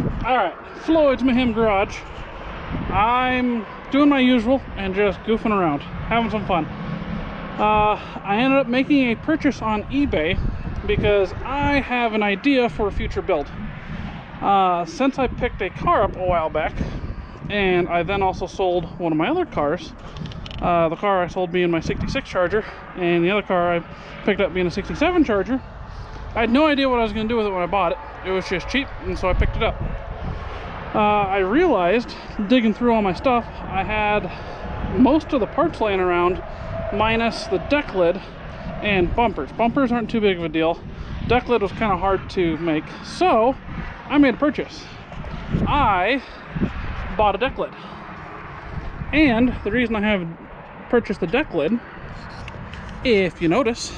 Alright, Floyd's Mayhem Garage. I'm doing my usual and just goofing around, having some fun. I ended up making a purchase on eBay because I have an idea for a future build. Since I picked a car up a while back, and I then also sold one of my other cars, the car I sold being my 66 Charger, and the other car I picked up being a 67 Charger, I had no idea what I was going to do with it when I bought it. It was just cheap, and so I picked it up. I realized, digging through all my stuff, I had most of the parts laying around, minus the deck lid and bumpers. Bumpers aren't too big of a deal. Deck lid was kind of hard to make, so I made a purchase. I bought a deck lid. And the reason I have purchased the deck lid, if you notice,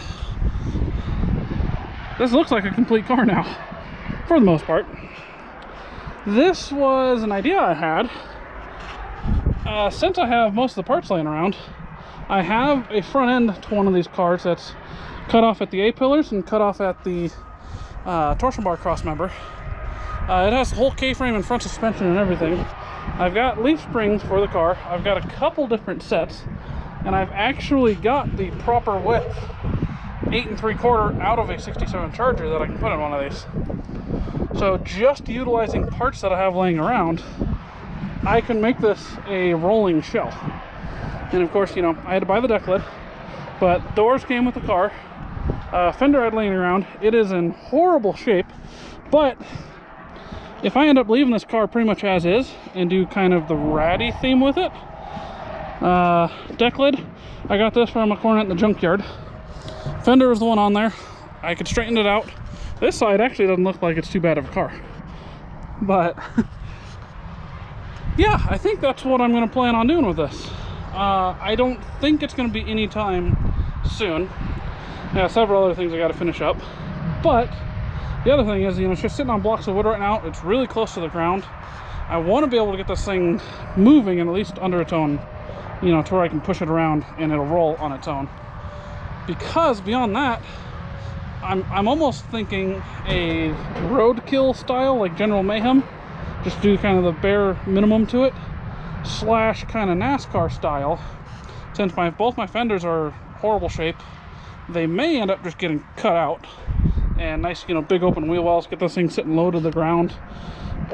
this looks like a complete car now, for the most part. This was an idea I had. Since I have most of the parts laying around, I have a front end to one of these cars that's cut off at the A-pillars and cut off at the torsion bar cross member. It has the whole K-frame and front suspension and everything. I've got leaf springs for the car. I've got a couple different sets, and I've actually got the proper width 8 3/4 out of a 67 Charger that I can put in one of these. So just utilizing parts that I have laying around, I can make this a rolling shell. And of course, you know, I had to buy the deck lid, but doors came with the car. Fender I had laying around. It is in horrible shape, but if I end up leaving this car pretty much as is and do kind of the Ratty theme with it, deck lid, I got this from a corner in the junkyard. Fender was the one on there. I could straighten it out. This side actually doesn't look like it's too bad of a car, but yeah, I think that's what I'm going to plan on doing with this. I don't think it's going to be anytime soon. I got several other things I got to finish up, but the other thing is, you know, it's just sitting on blocks of wood right now. It's really close to the ground. I want to be able to get this thing moving and at least under its own, you know, to where I can push it around and it'll roll on its own. Because beyond that, I'm almost thinking a Roadkill style, like General Mayhem, just do kind of the bare minimum to it, slash kind of NASCAR style. Since both my fenders are horrible shape, they may end up just getting cut out, and nice, you know, big open wheel wells, get this thing sitting low to the ground,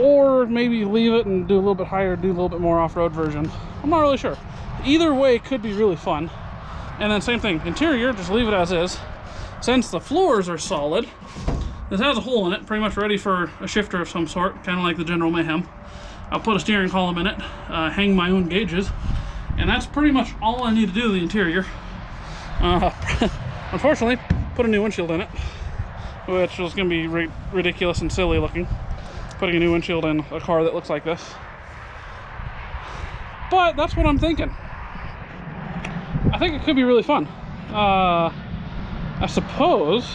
or maybe leave it and do a little bit higher, do a little bit more off-road version. I'm not really sure. Either way could be really fun. And then same thing, interior, just leave it as is. Since the floors are solid, this has a hole in it, pretty much ready for a shifter of some sort, kind of like the General Mayhem. I'll put a steering column in it, hang my own gauges, and that's pretty much all I need to do to the interior. Unfortunately, put a new windshield in it, which is going to be ridiculous and silly looking, putting a new windshield in a car that looks like this. But that's what I'm thinking. I think it could be really fun. I suppose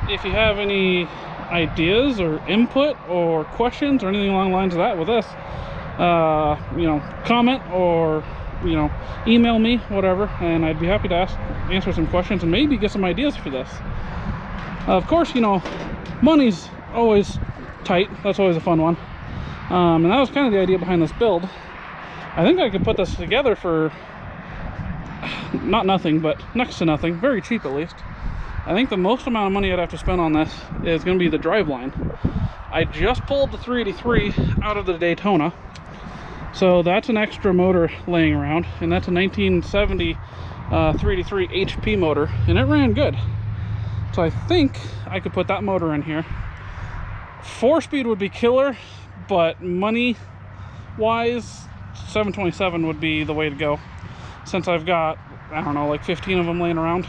if you have any ideas or input or questions or anything along the lines of that with this, you know, comment or, you know, email me, whatever, and I'd be happy to answer some questions and maybe get some ideas for this. Of course, you know, money's always tight. That's always a fun one. And that was kind of the idea behind this build. I think I could put this together for not nothing, but next to nothing, very cheap at least. I think the most amount of money I'd have to spend on this is going to be the driveline. I just pulled the 383 out of the Daytona, so that's an extra motor laying around, and that's a 1970 383 HP motor, and it ran good. So I think I could put that motor in here. 4-speed would be killer, but money wise, 727 would be the way to go, since I've got, I don't know, like 15 of them laying around,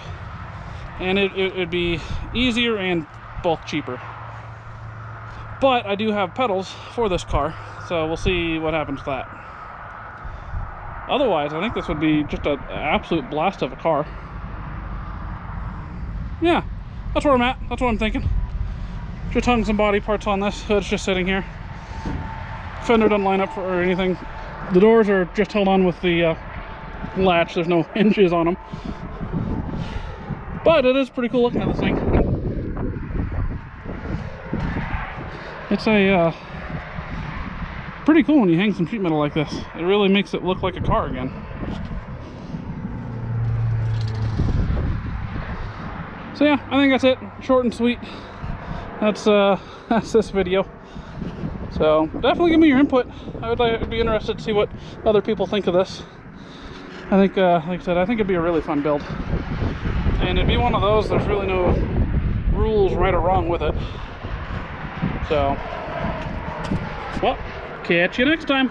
and it'd be easier and both cheaper. But I do have pedals for this car, so we'll see what happens with that. Otherwise, I think this would be just an absolute blast of a car. Yeah, that's where I'm at. That's what I'm thinking. Just hung some body parts on this. Hood's just sitting here. Fender doesn't line up or anything. The doors are just held on with the latch. There's no hinges on them. But it is pretty cool looking at this thing. It's a pretty cool when you hang some sheet metal like this. It really makes it look like a car again. So yeah, I think that's it. Short and sweet. That's this video. So definitely give me your input. I'd be interested to see what other people think of this. I think, like I said, I think it'd be a really fun build. And it'd be one of those, there's really no rules right or wrong with it. So, well, catch you next time.